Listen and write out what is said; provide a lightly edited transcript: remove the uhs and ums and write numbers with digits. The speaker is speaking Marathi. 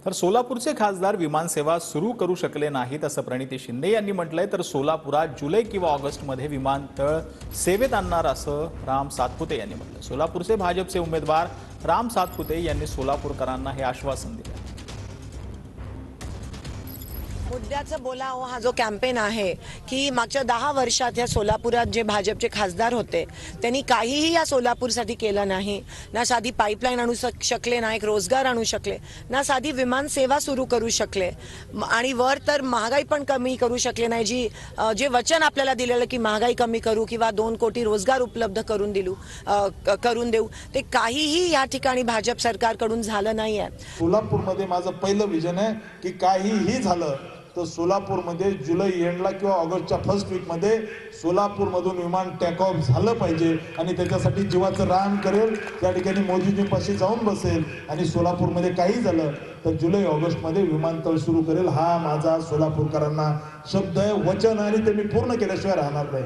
तर सोलापूरचे खासदार विमानसेवा सुरू करू शकले नाहीत असं प्रणिती शिंदे यांनी म्हटलंय। तर सोलापुरात जुलै किंवा ऑगस्टमध्ये विमानतळ सेवेत आणणार असं राम सातपुते यांनी म्हटलं। सोलापूरचे भाजपचे उमेदवार राम सातपुते यांनी सोलापूरकरांना हे आश्वासन दिलं। मुद्द्याचं बोलावं हा जो कॅम्पेन आहे की मागच्या 10 वर्षात या सोलापुरात जे भाजपचे खासदार होते त्यांनी काहीही या सोलापूरसाठी केलं नाही। ना साधी पाईपलाईन आणू शकले, ना एक रोजगार आणू शकले, ना साधी विमान सेवा सुरू करू शकले आणि वर तर महागाई पण कमी करू शकले नाही। जे वचन आपल्याला दिलेलं की महागाई कमी करू किंवा 2 कोटी रोजगार उपलब्ध करून देऊ ते काहीही या ठिकाणी भाजप सरकारकडून झालं नाहीये। सोलापूरमध्ये माझं पहिलं विजन आहे की काहीही झालं तर सोलापूरमध्ये जुलै एंडला किंवा ऑगस्टच्या फर्स्ट वीकमध्ये सोलापूरमधून विमान टेक ऑफ झालं पाहिजे आणि त्याच्यासाठी जीवाचं रान करेल, त्या ठिकाणी मोदीजींपाशी जाऊन बसेल आणि सोलापूरमध्ये काही झालं तर जुलै ऑगस्टमध्ये विमानतळ सुरू करेल। हा माझा सोलापूरकरांना शब्द आहे, वचन, आणि ते मी पूर्ण केल्याशिवाय राहणार नाही।